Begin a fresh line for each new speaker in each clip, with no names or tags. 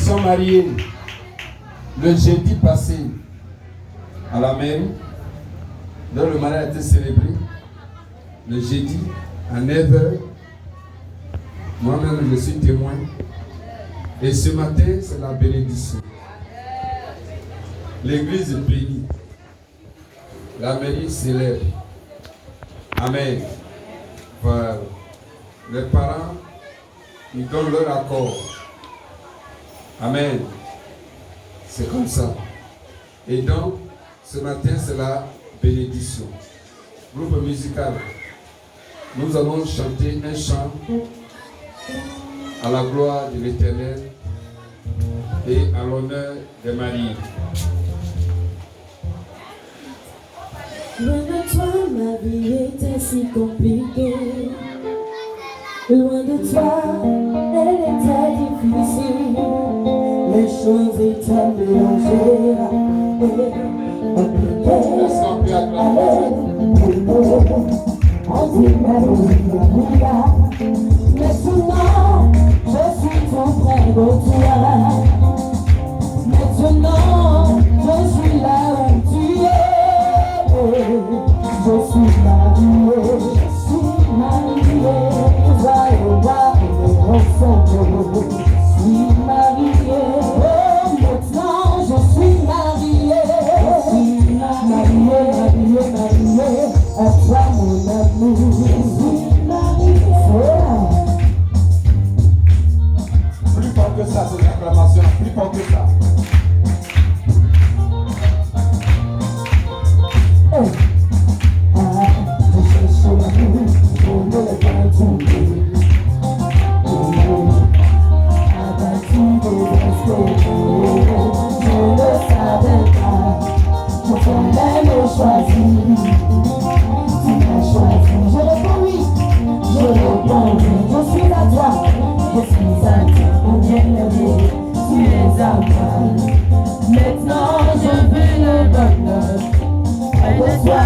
sont mariés le jeudi passé à la mairie, dont le mariage a été célébré le jeudi à 9h. Moi-même, je suis témoin. Et ce matin, c'est la bénédiction. L'église est bénie. La mairie célèbre. Amen. Voilà. Les parents, ils donnent leur accord. Amen. C'est comme ça. Et donc, ce matin, c'est la bénédiction. Groupe musical. Nous allons chanter un chant à la gloire de l'Éternel et à l'honneur des mariés.
Loin de toi, ma vie était si compliquée. Loin de toi, elle était difficile. Les choses étaient mélangées. Maintenant, je suis tout près de toi. Maintenant, je suis là où tu es. Je suis mariée, va et va et ensemble. Je suis mariée, oh, maintenant je suis mariée. Je suis mariée, à toi mon amour. Je suis mariée.
Plus fort que ça, c'est l'acclamation, plus fort que ça.
Maintenant je veux le bonheur de toi.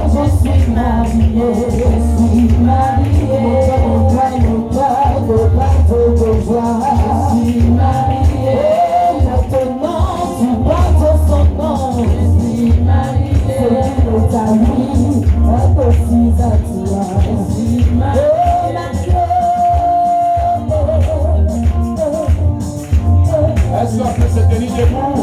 Je suis mariée, de bateau de joie. Je suis mariée, maintenant tu portes son nom. Je suis mariée, c'est ta vie, est aussi à toi. Je suis mariée.
Est-ce qu'on peut se tenir debout?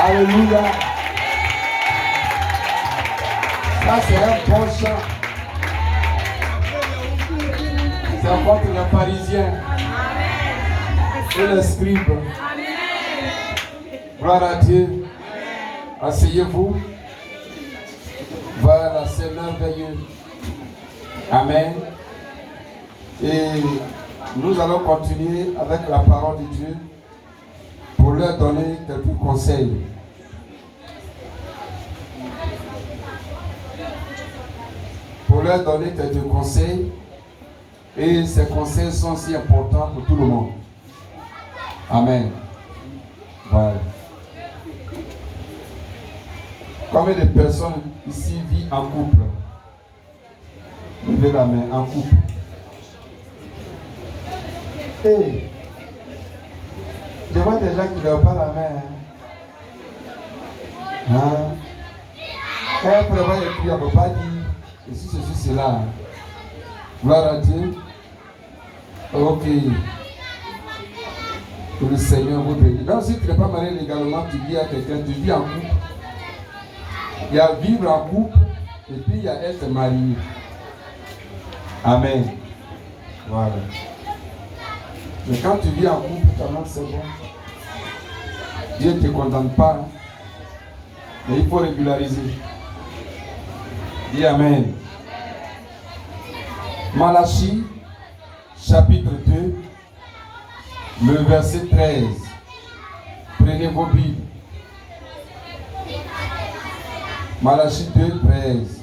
Alléluia. Ça c'est un bon chant. C'est encore pour les Parisiens et les scribes. Gloire à Dieu. Asseyez-vous. Voilà, c'est merveilleux. Amen. Et Nous allons continuer avec la parole de Dieu pour leur donner quelques conseils. Pour leur donner quelques conseils, et ces conseils sont si importants pour tout le monde. Amen. Voilà. Combien de personnes ici vivent en couple? Levez la main, en couple. Hey, je vois des gens qui ne lèvent pas la main. Hein? Quand elle prévoit les prix, on ne peut pas dire ceci, ceci, cela. Gloire à Dieu. Ok. Que le Seigneur vous bénisse. Donc, si tu n'es pas marié légalement, tu vis à quelqu'un, tu vis en couple. Il y a vivre en couple et puis il y a être marié. Amen. Voilà. Mais quand tu vis en couple, quand même, c'est bon. Dieu ne te condamne pas. Hein. Mais il faut régulariser. Dis Amen. Malachie, chapitre 2, le verset 13. Prenez vos Bibles. Malachie 2, 13.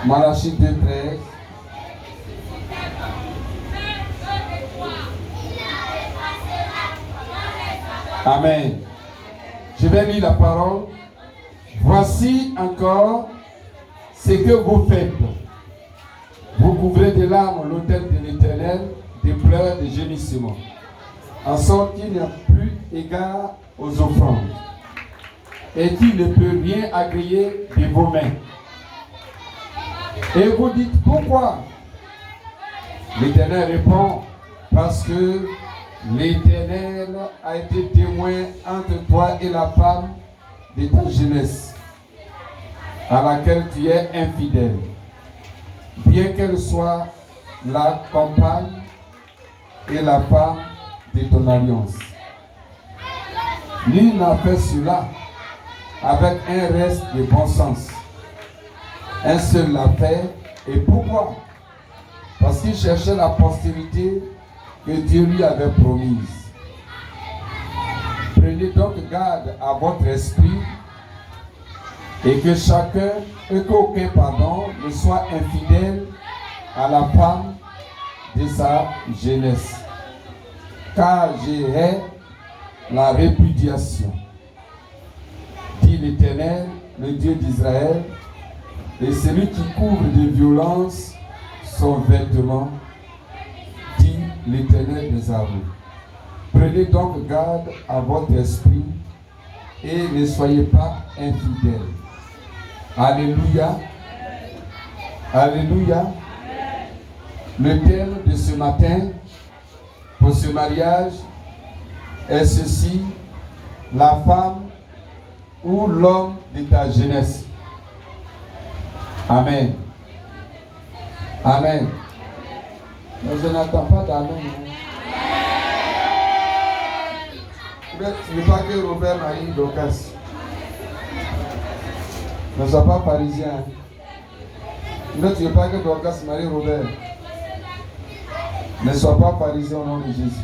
Malachie 2, 13. Amen. Je vais lire la parole. Voici encore ce que vous faites. Vous couvrez de larmes l'autel de l'Éternel, des pleurs, des gémissements, en sorte qu'il n'y a plus égard aux offrandes, et qu'il ne peut rien agréer de vos mains. Et vous dites pourquoi? L'Éternel répond, parce que l'Éternel a été témoin entre toi et la femme de ta jeunesse, à laquelle tu es infidèle, bien qu'elle soit la compagne et la femme de ton alliance. Nul n'a fait cela avec un reste de bon sens. Un seul l'a fait. Et pourquoi? Parce qu'il cherchait la postérité que Dieu lui avait promise. Prenez donc garde à votre esprit et que chacun, et qu'aucun pardon ne soit infidèle à la femme de sa jeunesse. Car j'ai la répudiation, dit l'Éternel, le Dieu d'Israël, et celui qui couvre de violence son vêtement, dit l'Éternel des armées. Prenez donc garde à votre esprit et ne soyez pas infidèles. Alléluia. Alléluia. Le thème de ce matin pour ce mariage est ceci: la femme ou l'homme de ta jeunesse. Amen. Amen. Mais je n'attends pas d'amen. Tu ne veux pas que Robert marie Dorcas. Ne sois pas parisien. Tu ne veux pas que Dorcas marie Robert. Ne sois pas parisien au nom de Jésus.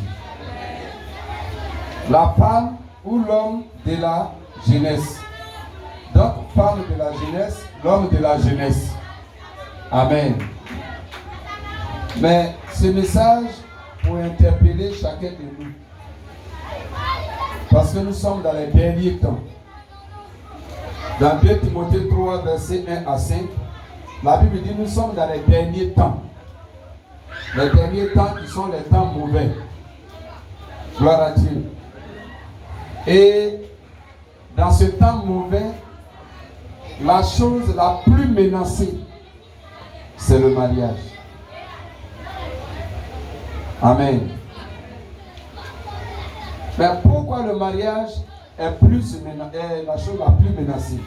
La femme ou l'homme de la jeunesse. Donc, femme de la jeunesse, l'homme de la jeunesse. Amen. Mais ce message pour interpeller chacun de nous. Parce que nous sommes dans les derniers temps. Dans 2 Timothée 3, versets 1 à 5, la Bible dit nous sommes dans les derniers temps. Les derniers temps qui sont les temps mauvais. Gloire à Dieu. Et dans ce temps mauvais, la chose la plus menacée, c'est le mariage. Amen. Mais pourquoi le mariage est la chose la plus menacée?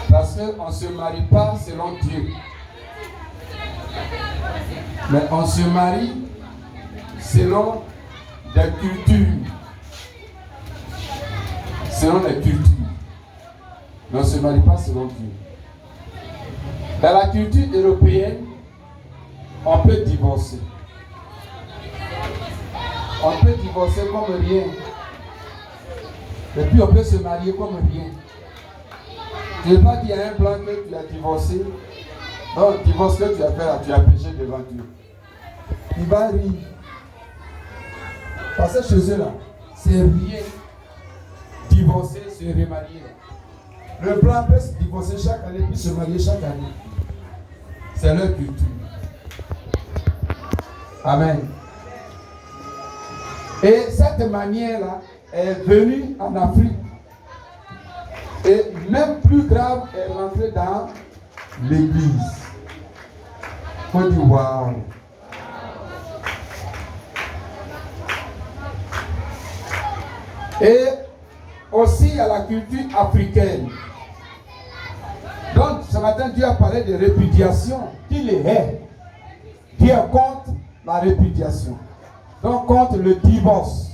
Parce qu'on ne se marie pas selon Dieu. Mais on se marie selon des cultures, selon les cultures. Mais on ne se marie pas selon Dieu. Dans la culture européenne, on peut divorcer. On peut divorcer comme rien. Et puis on peut se marier comme rien. Tu ne veux pas dire à un blanc que tu as divorcé. Non, le divorce que tu as fait là, tu as péché devant Dieu. Il va rire. Parce que chez eux là, c'est rien. Divorcer, se remarier. Le blanc peut se divorcer chaque année, puis se marier chaque année. C'est leur culture. Amen. Et cette manière-là est venue en Afrique. Et même plus grave, est rentrée dans l'église. Il faut dire waouh. Et aussi il y a la culture africaine. Donc ce matin Dieu a parlé de répudiation. Qu'il est. Dieu est contre la répudiation. Donc contre le divorce.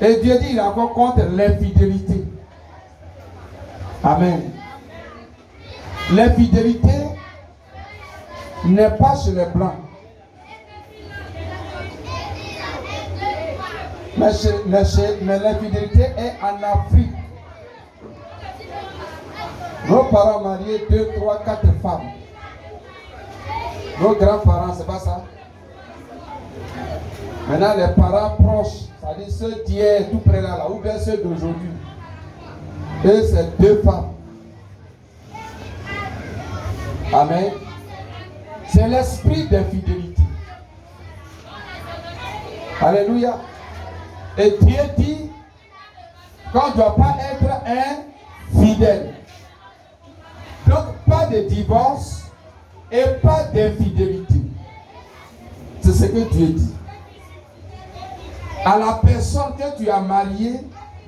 Et Dieu dit il est encore contre l'infidélité. Amen. L'infidélité n'est pas chez les blancs. Mais l'infidélité est en Afrique. Nos parents mariés 2, 3, 4 femmes. Nos grands-parents, c'est pas ça. Maintenant, les parents proches, c'est-à-dire ceux d'hier, tout près là, ou bien ceux d'aujourd'hui. Et c'est 2 femmes. Amen. C'est l'esprit d'infidélité. Alléluia. Et Dieu dit qu'on ne doit pas être infidèle. Donc, pas de divorce et pas d'infidélité. C'est ce que Dieu dit. À la personne que tu as mariée,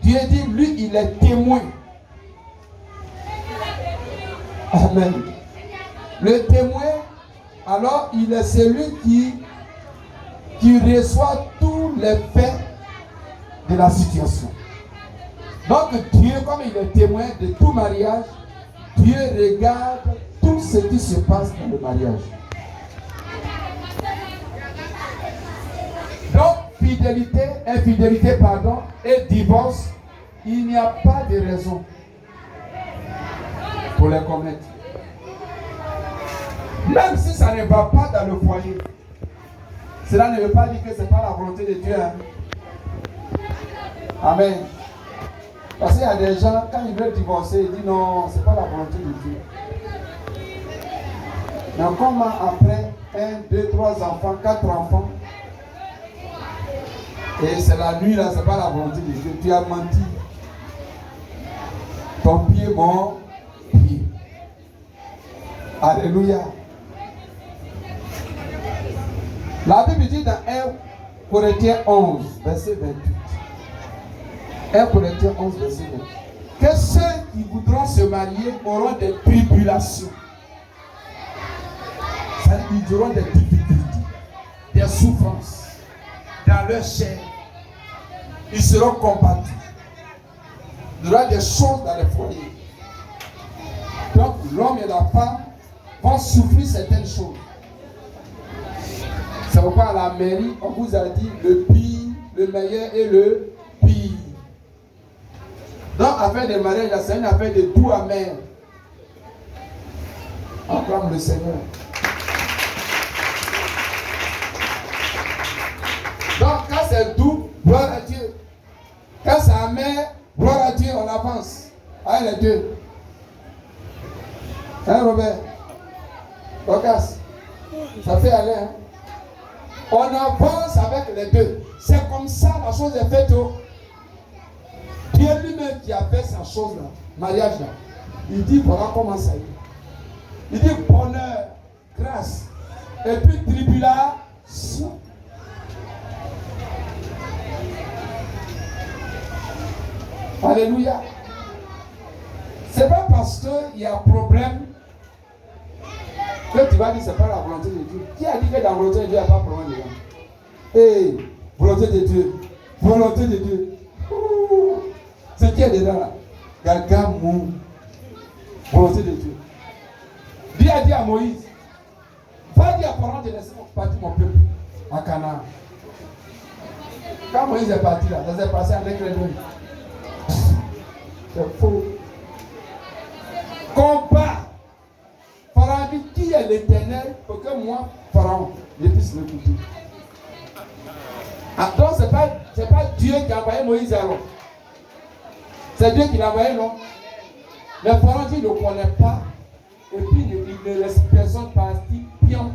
Dieu dit, lui, il est témoin. Amen. Le témoin, alors, il est celui qui reçoit tous les faits de la situation. Donc, Dieu, comme il est témoin de tout mariage, Dieu regarde tout ce qui se passe dans le mariage. Donc, infidélité, et divorce, il n'y a pas de raison pour les commettre. Même si ça ne va pas dans le foyer, cela ne veut pas dire que ce n'est pas la volonté de Dieu. Hein? Amen. Parce qu'il y a des gens, quand ils veulent divorcer, ils disent non, ce n'est pas la volonté de Dieu. Mais comment après 1, 2, 3 enfants, 4 enfants, et c'est la nuit là, ce n'est pas la volonté de Dieu. Tu as menti. Ton pied, mon pied. Alléluia. La Bible dit dans 1 Corinthiens 11, verset 28. 1 Corinthiens 11, verset 28. Que ceux qui voudront se marier auront des tribulations. C'est-à-dire qu'ils auront des difficultés, des souffrances dans leur chair. Ils seront combattus. Il y aura des choses dans les foyers. Donc l'homme et la femme vont souffrir certaines choses. C'est pourquoi à la mairie, on vous a dit le pire, le meilleur et le pire. Donc, affaire de mariage, c'est une affaire de tout amer. Acclame le Seigneur. Donc, quand c'est doux, gloire à Dieu. Quand c'est amer, gloire à Dieu, on avance. Allez, les deux. Hein, Robert? Lucas? Ça fait aller, hein? On avance avec les deux. C'est comme ça, la chose est faite. Dieu lui-même qui a fait sa chose là, mariage là. Il dit voilà comment ça est. Il dit bonheur, grâce, et puis tribulation. Alléluia. C'est pas parce qu'il y a un problème que tu vas dire c'est pas la volonté de Dieu. Qui a dit que dans la volonté de Dieu, il n'y a pas de problème dedans? Hey, volonté de Dieu. Volonté de Dieu. qui est dedans là? Gaga mou. Volonté de Dieu. Dieu a dit à Moïse, va dire à Pharaon de laisser partir mon peuple à Canaan. Quand Moïse est parti là, ça s'est passé avec les deux. C'est faux. Combat. Pharaon dit, qui est l'Éternel pour que moi, Pharaon, je puisse l'écouter. Ah, donc c'est pas Dieu qui a envoyé Moïse alors. C'est Dieu qui l'a envoyé, non? Mais Pharaon dit, il ne connaît pas. Et puis il ne laisse personne partir pion.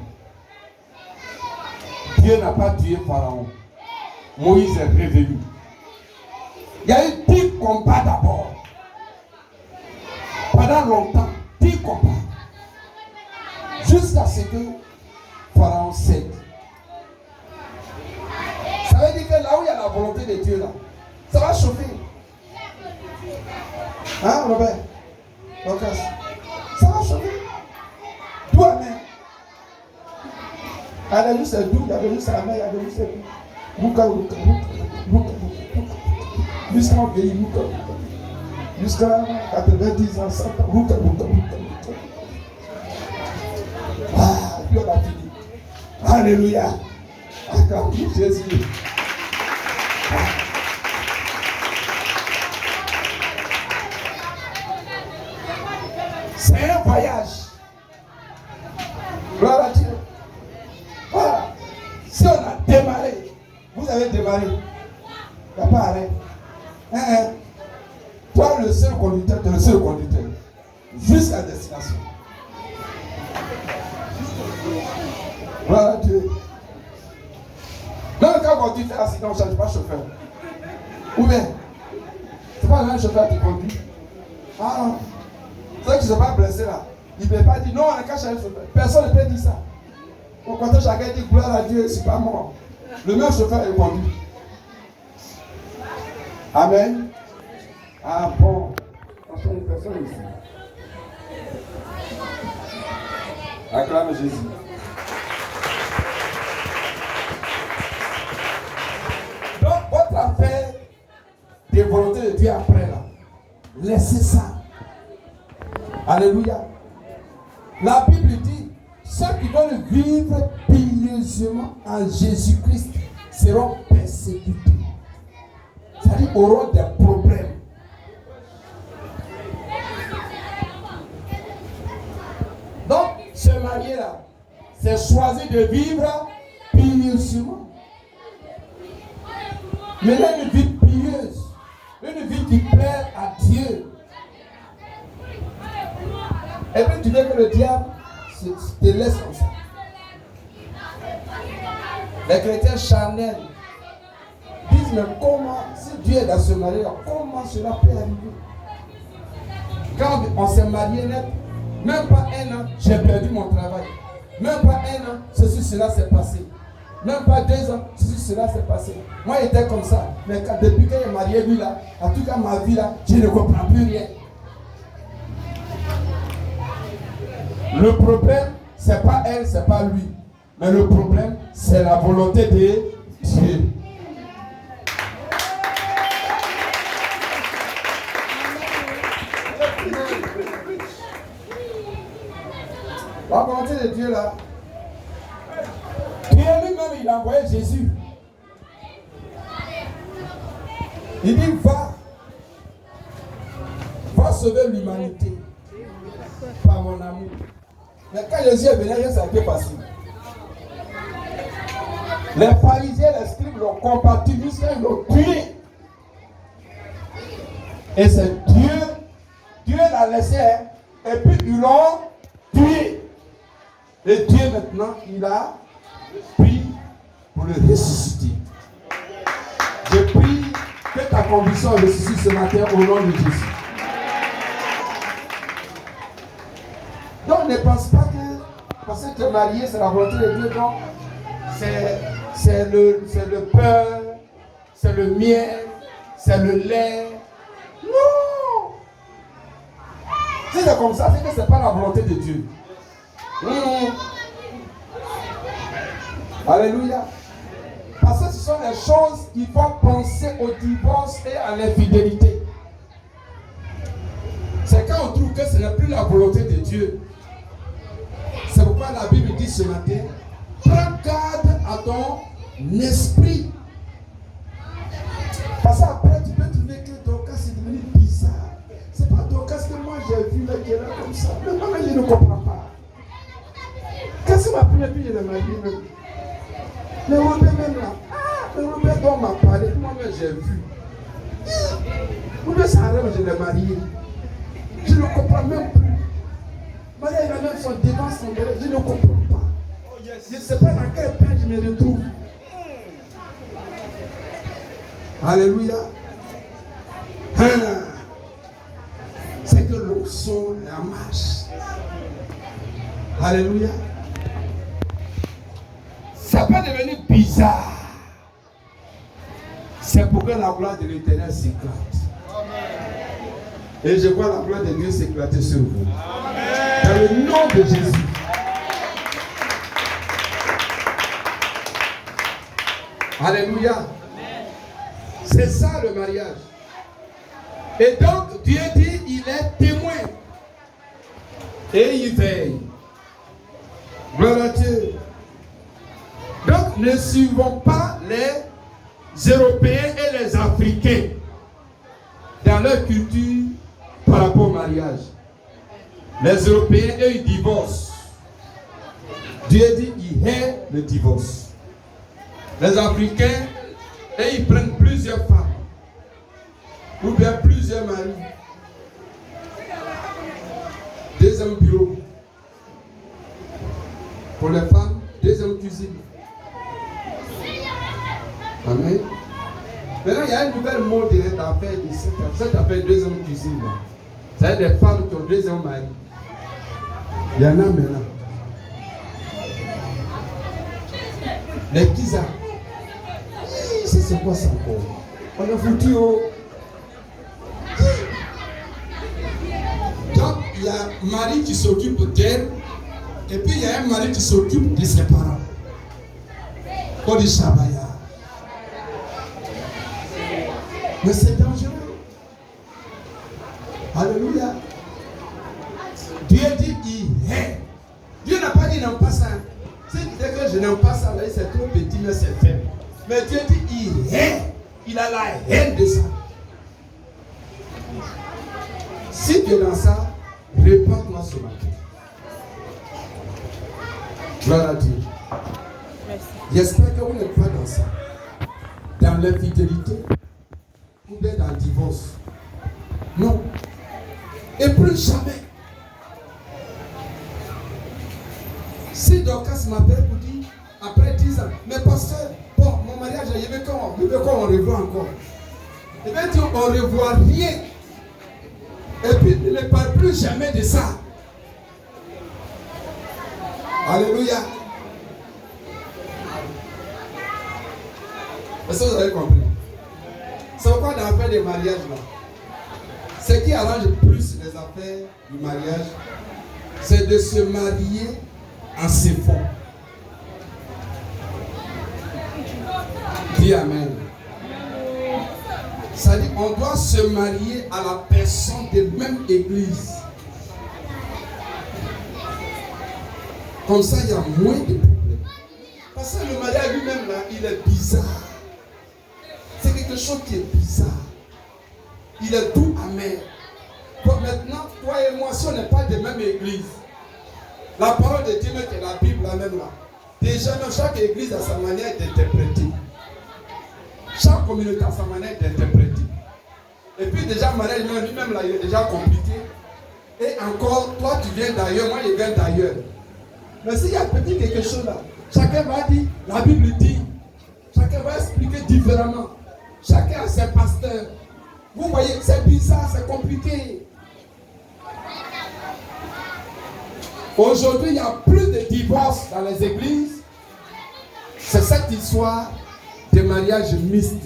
Dieu n'a pas tué Pharaon. Moïse est revenu. Il y a eu 10 combats d'abord. Pendant longtemps, 10 combats. Jusqu'à ce que Pharaon cède. Ça veut dire que là où il y a la volonté de Dieu, là, ça va chauffer. Hein, Robert? Lucas? Ça va chauffer. Toi-même. Il y a des c'est doux, il y a des c'est amer, il y a des c'est doux. Luca. Jusqu'à on vieillit, Luca. Jusqu'à 90 ans, 100 ans, Luca. Ah, Dieu va finir. Alléluia. Acclame Jésus. C'est un voyage. Gloire à Dieu. Voilà. Si on a démarré, vous avez démarré. Il n'y a pas arrêt. Toi, le seul conducteur, tu es le seul conducteur. Jusqu'à destination. Gloire à Dieu. Même quand tu fais accident, on ne change pas chauffeur. Ou bien, ce n'est pas le même chauffeur qui conduit. Ah non. Ceux qui ne sont pas blessés là, ils ne peuvent pas dire non, on n'a qu'à changer le chauffeur. Personne ne peut dire ça. Au contraire, chacun dit gloire à Dieu, c'est pas mort. Le même chauffeur est conduit. Amen. Ah bon. Franchement, une personne ici. Acclame Jésus. Donc, votre affaire des volontés de Dieu après là, laissez ça. Alléluia. La Bible dit, ceux qui veulent vivre pieusement en Jésus-Christ seront persécutés. C'est-à-dire auront des problèmes. Donc, se marier là, c'est choisir de vivre pieusement. Mais là, une vie pieuse, une vie qui plaît à Dieu. Et puis tu veux que le diable te laisse comme ça. Les chrétiens charnels disent, mais comment, si Dieu est dans ce mariage, comment cela peut arriver? Quand on s'est marié net, même pas un an, j'ai perdu mon travail. Même pas un an, ceci, cela s'est passé. Même pas 2 ans, ceci, cela s'est passé. Moi, j'étais comme ça. Mais depuis que j'ai marié lui là, en tout cas ma vie là, je ne comprends plus rien. Le problème, c'est pas elle, c'est pas lui. Mais le problème, c'est la volonté de Dieu. La volonté de Dieu là, Dieu lui-même, il a envoyé Jésus. Il dit, va sauver l'humanité par mon amour. Mais quand Jésus est venu, ça a été facile. Les pharisiens, les scribes l'ont combattu jusqu'à l'ont tué. Et c'est Dieu l'a laissé, et puis ils l'ont tué. Et Dieu maintenant, il a pris pour le ressusciter. Je prie que ta conviction ressuscite ce matin au nom de Jésus. Donc ne pense pas que parce que tu es marié, c'est la volonté de Dieu. Donc c'est le beurre, c'est le miel, c'est le lait. Non! Si c'est comme ça, c'est que ce n'est pas la volonté de Dieu. Alléluia. Parce que ce sont les choses qui font penser au divorce et à l'infidélité. n'est plus la volonté de Dieu. C'est pourquoi la Bible dit ce matin, prends garde à ton esprit. Parce qu'après, tu peux trouver que Dorcas est devenu bizarre. C'est pas Dorcas que moi j'ai vu là, qui est là comme ça. Mais moi, je ne comprends pas. Quand c'est ma première fille, je l'ai mariée même. Le Robert même là. Le Robert dont m'a parlé, moi-même j'ai vu. Robert s'arrête, je l'ai marié. Je ne comprends même plus. Maria, il a même son devant, son derrière. Je ne comprends pas. Je ne sais pas dans quel point je me retrouve. Alléluia. C'est que l'onction la marche. Alléluia. Ça peut devenir bizarre. C'est pour que la gloire de l'Éternel s'éclate. Et je vois la gloire de Dieu s'éclater sur vous. Dans le nom de Jésus. Alléluia. C'est ça le mariage. Et donc Dieu dit, il est témoin. Et il veille. Gloire à Dieu. Donc ne suivons pas les Européens et les Africains dans leur culture par rapport au mariage. Les Européens, eux, ils divorcent. Dieu dit, il hait le divorce. Les Africains, eux, ils prennent plusieurs femmes. Ou bien plusieurs maris. Deuxième bureau. Pour les femmes, deuxième cuisine. Amen. Maintenant, il y a une nouvelle mode d'affaires de cette affaire deuxième cuisine. C'est des femmes qui ont deuxième mari. Il y en a maintenant. Les Kiza. C'est quoi ça encore? On a foutu au. Donc, il y a un mari qui s'occupe d'elle. Et puis, il y a un mari qui s'occupe de ses parents. Pour les Shabaya. Mais c'est dangereux. Alléluia. Dieu dit qu'il hait. Dieu n'a pas dit n'aime pas ça. Si tu dis que je n'aime pas ça, c'est trop petit, mais c'est faible. Mais Dieu dit qu'il hait. Il a la haine de ça. Si tu es dans ça, réponds-moi ce matin. Gloire à Dieu. J'espère que vous n'êtes pas dans ça. Dans l'infidélité ou bien dans le divorce. Non. Et plus jamais. Si Dorcas m'appelle pour dire, après 10 ans, mais pasteur, bon, mon mariage, il veut qu'on revoie encore. Il veut dire, on ne revoit rien. Et puis, il ne parle plus jamais de ça. Alléluia. Est-ce que vous avez compris? C'est pourquoi dans l'affaire des mariages là, ce qui arrange plus les affaires du mariage, c'est de se marier en ses fonds. Dis Amen. Ça dit on doit se marier à la personne de même église. Comme ça, il y a moins de problèmes. Parce que le mariage lui-même là, il est bizarre. C'est quelque chose qui est bizarre. Il est doux, amer. Bon, maintenant, toi et moi, si on n'est pas de même église, la parole de Dieu, que la Bible, la même là, déjà, chaque église a sa manière d'interpréter. Chaque communauté a sa manière d'interpréter. Et puis, déjà, le mariage lui-même, là, il est déjà compliqué. Et encore, toi, tu viens d'ailleurs, moi, je viens d'ailleurs. Mais s'il y a petit quelque chose là, chacun va dire, la Bible dit, chacun va expliquer différemment. Chacun a ses pasteurs. Vous voyez, c'est bizarre, c'est compliqué. Aujourd'hui, il y a plus de divorces dans les églises. C'est cette histoire de mariage mixte.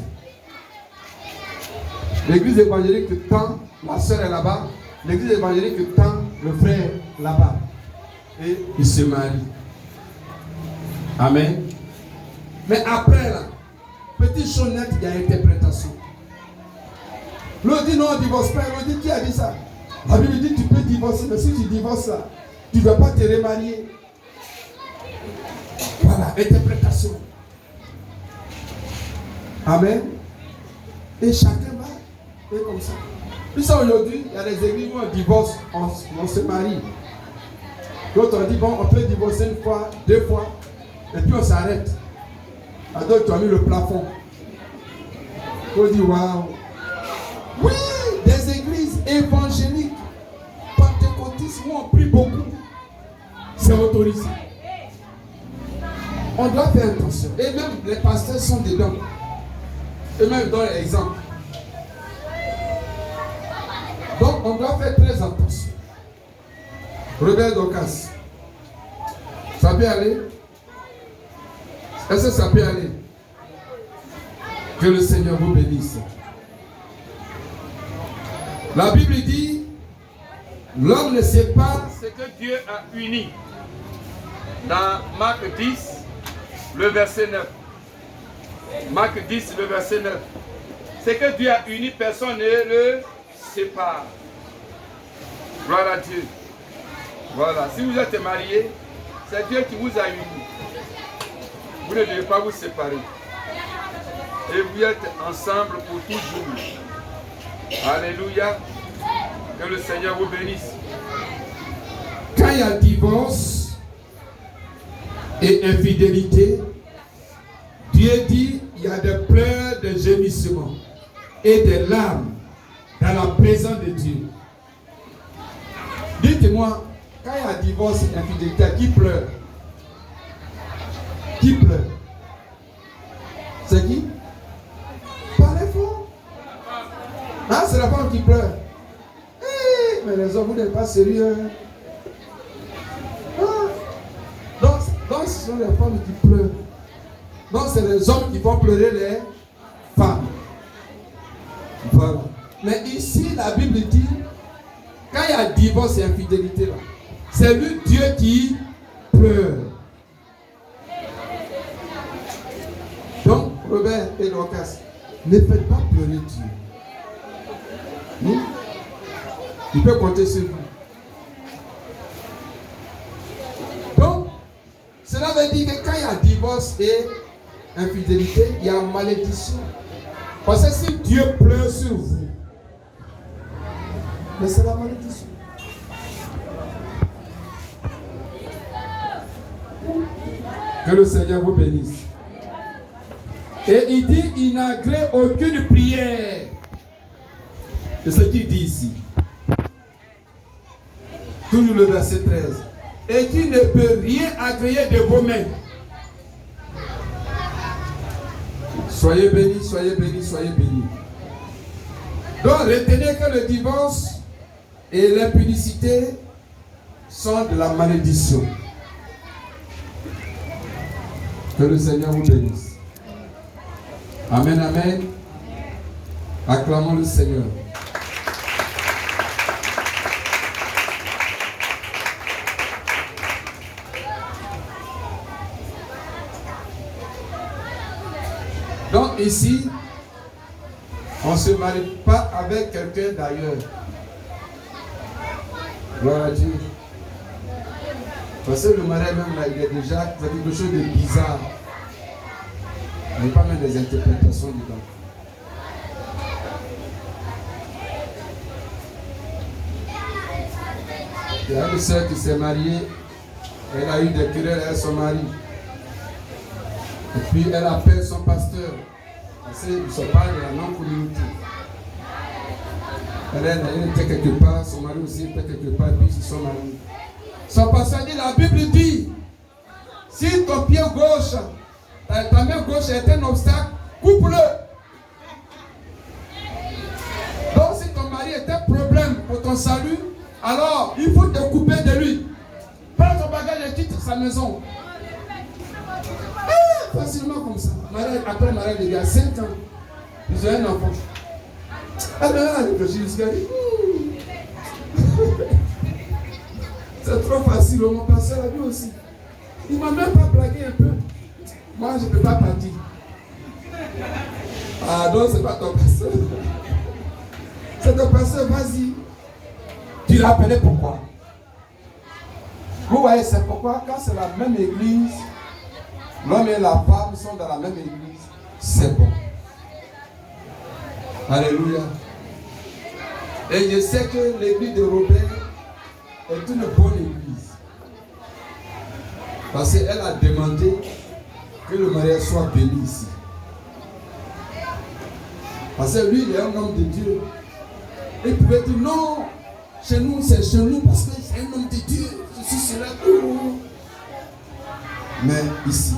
L'église évangélique tend, la soeur est là-bas. L'église évangélique tend, le frère là-bas. Et ils se marient. Amen. Mais après là, petite chose nette, il y a interprétation. L'autre dit non, on ne divorce pas. L'autre dit qui a dit ça? La Bible dit tu peux divorcer, mais si tu divorces là, tu ne vas pas te remarier. Voilà, interprétation. Amen. Et chacun va faire comme ça. Puis ça aujourd'hui, il y a des églises où on divorce, on se marie. D'autres on dit bon, on peut divorcer une fois, 2 fois, et puis on s'arrête. À d'autres, tu as mis le plafond. On dit waouh. Oui, des églises évangéliques, pentecôtistes où on prie beaucoup. C'est autorisé. On doit faire attention. Et même les pasteurs sont dedans. Eux-mêmes donnent l'exemple. Donc on doit faire très attention. Robert Docas, ça peut aller? Est-ce que ça peut aller? Que le Seigneur vous bénisse. La Bible dit, l'homme ne sait pas
ce que Dieu a uni. Dans Marc 10, le verset 9. Marc 10, le verset 9. Ce que Dieu a uni, personne ne le sépare. Gloire à Dieu. Voilà. Si vous êtes mariés, c'est Dieu qui vous a unis. Vous ne devez pas vous séparer. Et vous êtes ensemble pour toujours. Alléluia. Que le Seigneur vous bénisse.
Quand il y a divorce et infidélité, Dieu dit il y a des pleurs, des gémissements et des larmes dans la présence de Dieu. Dites-moi, quand il y a divorce et infidélité, qui pleure? Qui pleure? C'est qui? Parlez fort. Ah, c'est la femme qui pleure. Mais les hommes, vous n'êtes pas sérieux. Ah. Donc, ce sont les femmes qui pleurent. Donc, c'est les hommes qui vont pleurer les femmes. Voilà. Mais ici, la Bible dit, quand il y a divorce et infidélité, là, c'est lui, Dieu, qui pleure. Donc, Robert et Dorcas, ne faites pas pleurer Dieu. Non? Il peut compter sur vous. Donc, cela veut dire que quand il y a divorce et infidélité, il y a malédiction. Parce que si Dieu pleure sur vous, mais c'est la malédiction. Que le Seigneur vous bénisse. Et il dit, il n'agrée aucune prière. C'est ce qu'il dit ici. Toujours le verset 13. Et qui ne peut rien agréer de vos mains. Soyez bénis, soyez bénis, soyez bénis. Donc retenez que le divorce et l'impudicité sont de la malédiction. Que le Seigneur vous bénisse. Amen, amen. Acclamons le Seigneur. Donc ici, on ne se marie pas avec quelqu'un d'ailleurs. Gloire à Dieu. Parce que le mariage même là, il est déjà quelque chose de bizarre. Il n'y a pas même des interprétations dedans. Il y a une sœur qui s'est mariée, elle a eu des querelles avec son mari. Et puis elle appelle son pasteur. Parce qu'ils se parlent de la non-communauté. Elle était quelque part, son mari aussi était quelque part, puis ils sont mariés. Son pasteur dit, la Bible dit, si ton pied gauche, ta main gauche est un obstacle, coupe-le. Donc si ton mari est un problème pour ton salut, alors il faut te couper de lui. Prends ton bagage et quitte sa maison. Facilement comme ça. Après le mariage, il y a 5 ans. Ils ont un enfant. Alors là, je jusqu'à dire, c'est trop facile. Mon pasteur a vu aussi. Il ne m'a même pas blagué un peu. Moi, je ne peux pas partir. Ah, donc, ce n'est pas ton pasteur. C'est ton pasteur, vas-y. Tu l'appelais pourquoi? Vous voyez, c'est pourquoi quand c'est la même église, l'homme et la femme sont dans la même église, c'est bon. Alléluia. Et je sais que l'église de Robert est une bonne église. Parce qu'elle a demandé que le mariage soit béni ici. Parce que lui, il est un homme de Dieu. Il pouvait dire non, chez nous, c'est chez nous parce que c'est un homme de Dieu. Je suis cela. Mais ici.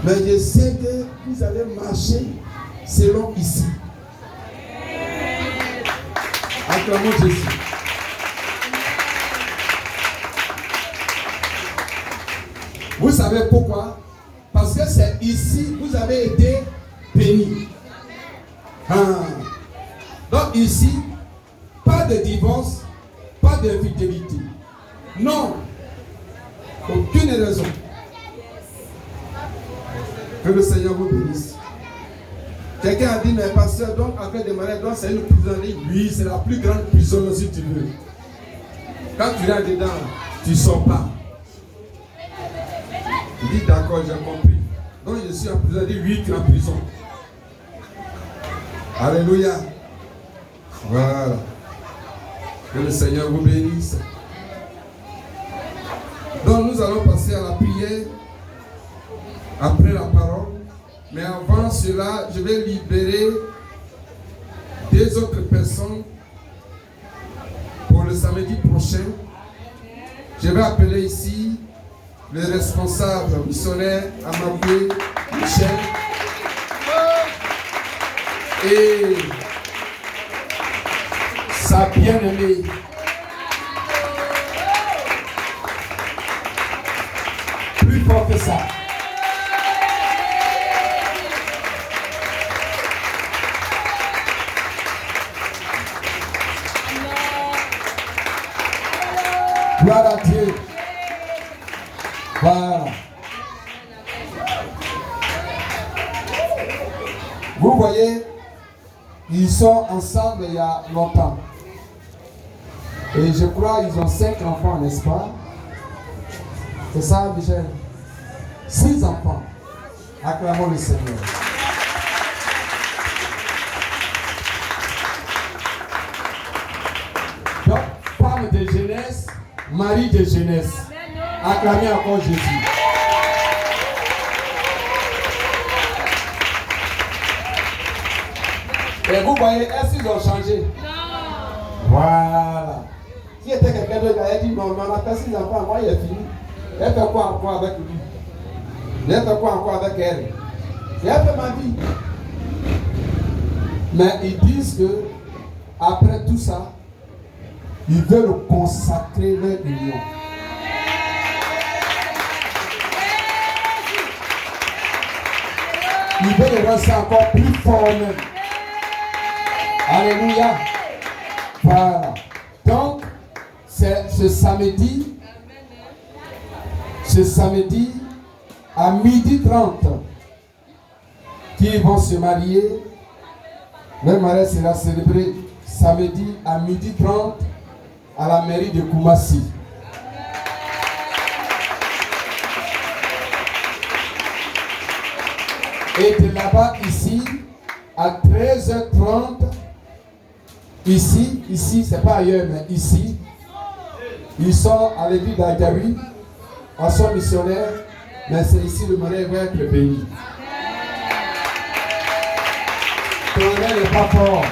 Mais je sais que vous allez marcher selon ici. Acclamons Jésus. Vous savez pourquoi? Parce que c'est ici que vous avez été bénis. Donc ici, pas de divorce, pas d'infidélité. Non. Aucune raison. Que le Seigneur vous bénisse. Quelqu'un a dit, mais pasteur, donc après des mariages, donc c'est une prison. Oui, c'est la plus grande prison si tu veux. Quand tu rentres dedans, tu ne sors pas. Il dit, d'accord, j'ai compris. Donc je suis en prison. Il dit, oui, tu es en prison. Alléluia. Voilà. Que le Seigneur vous bénisse. Donc nous allons passer à la prière après la parole. Mais avant cela, je vais libérer 2 autres personnes pour le samedi prochain. Je vais appeler ici le responsable missionnaire Amaboué Michel et sa bien-aimée. Plus fort que ça. Gloire à Dieu. Voilà. Vous voyez, ils sont ensemble il y a longtemps. Et je crois qu'ils ont 5 enfants, n'est-ce pas? C'est ça, Michel? 6 enfants. Acclamons le Seigneur. Donc, femme de jeunesse, mari de jeunesse. Acclamez encore Jésus. Et vous voyez, est-ce qu'ils ont changé? Non. Voilà. Si était quelqu'un d'autre, il a dit non, on a fait 6 enfants, moi il est fini. Elle fait quoi encore avec lui? Elle fait quoi encore avec elle? Et elle fait ma vie. Mais ils disent que après tout ça, ils veulent consacrer leur union. Ils veulent rendre ça encore plus fort même. Alléluia. Voilà. Donc, c'est ce samedi à 12h30 qu'ils vont se marier. Leur mariage sera célébré samedi à 12h30 à la mairie de Koumassi. Et de là-bas, ici, à 13h30, ici, c'est pas ailleurs, mais ici, ils sont à l'église d'Agawi, en son missionnaire, mais c'est ici le mariage va être béni. Ton air n'est pas fort.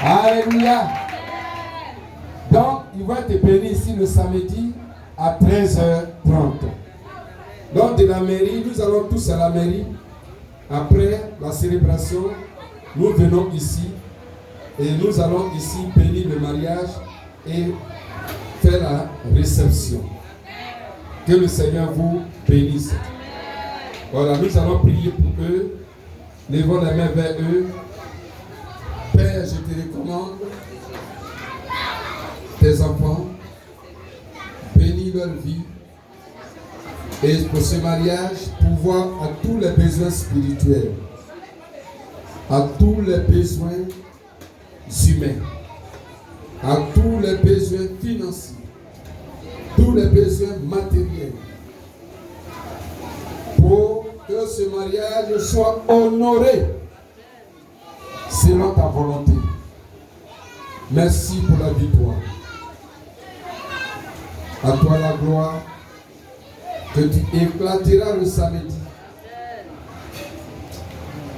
Alléluia. Donc, ils vont être bénis ici le samedi à 13h30. Donc, de la mairie, nous allons tous à la mairie. Après la célébration, nous venons ici et nous allons ici bénir le mariage et faire la réception. Que le Seigneur vous bénisse. Voilà, nous allons prier pour eux. Levons les mains vers eux. Père, je te recommande tes enfants. Bénis leur vie. Et pour ce mariage, pouvoir à tous les besoins spirituels. à tous les besoins humains, à tous les besoins financiers, tous les besoins matériels, pour que ce mariage soit honoré selon ta volonté. Merci pour la victoire. À toi la gloire, que tu éclateras le samedi.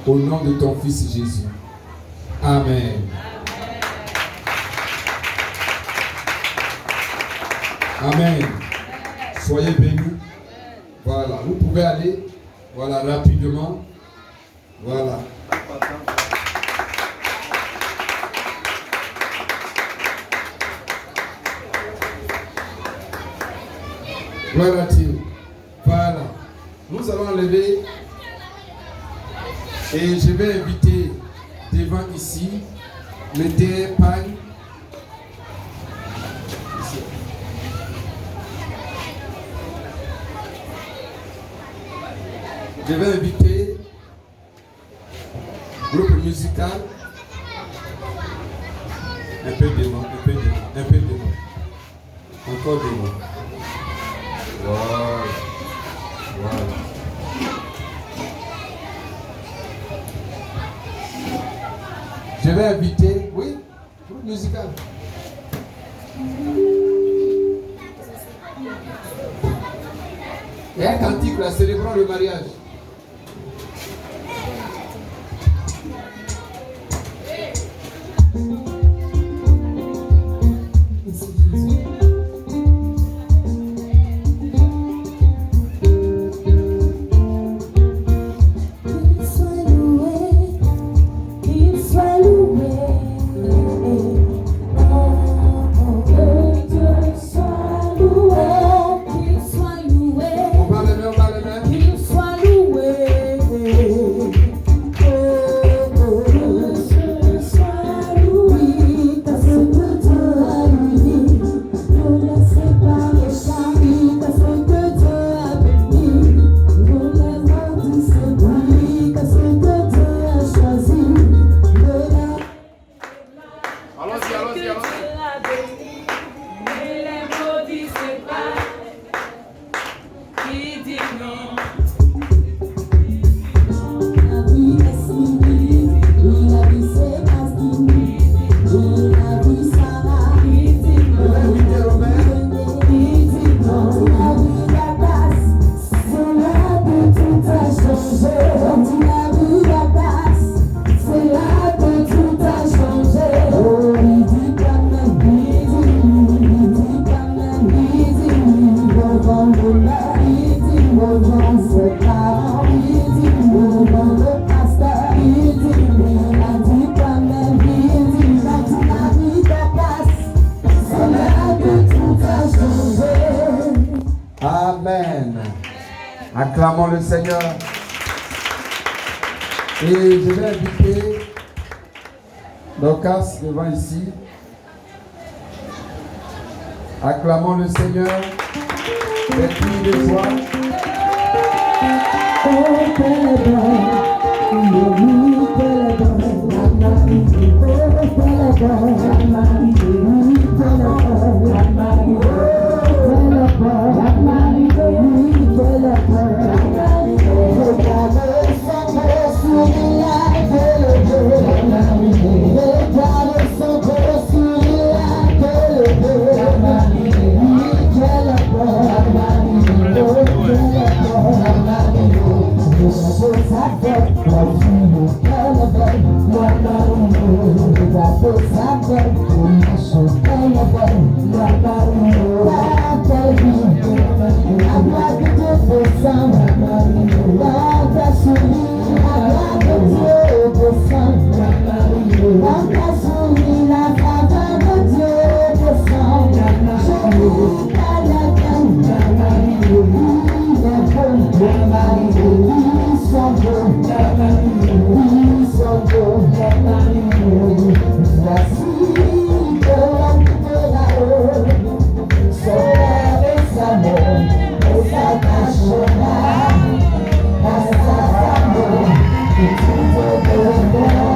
Au nom de ton Fils Jésus. Amen. Amen. Soyez bénis. Voilà, vous pouvez aller. Voilà, rapidement. Voilà. Gloire à Dieu. Voilà. Nous allons lever et je vais inviter devant ici, mettez un pagne. Je vais inviter groupe musical. Un peu devant, un peu devant, un peu devant. Encore devant. Voilà. Voilà. Je vais inviter, oui, groupe musical. Et un cantique là, célébrant le mariage. Acclamons le Seigneur. Et je vais inviter Dorcas devant ici. Acclamons le Seigneur. Des cris de joie.
Thank you.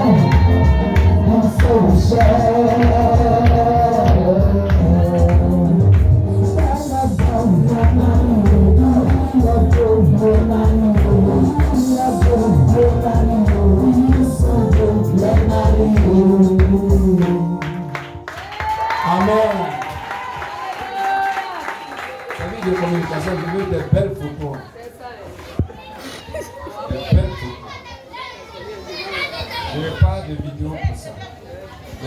communication, je veux des belles photos. Des belles photos. Je n'ai pas de vidéo pour ça.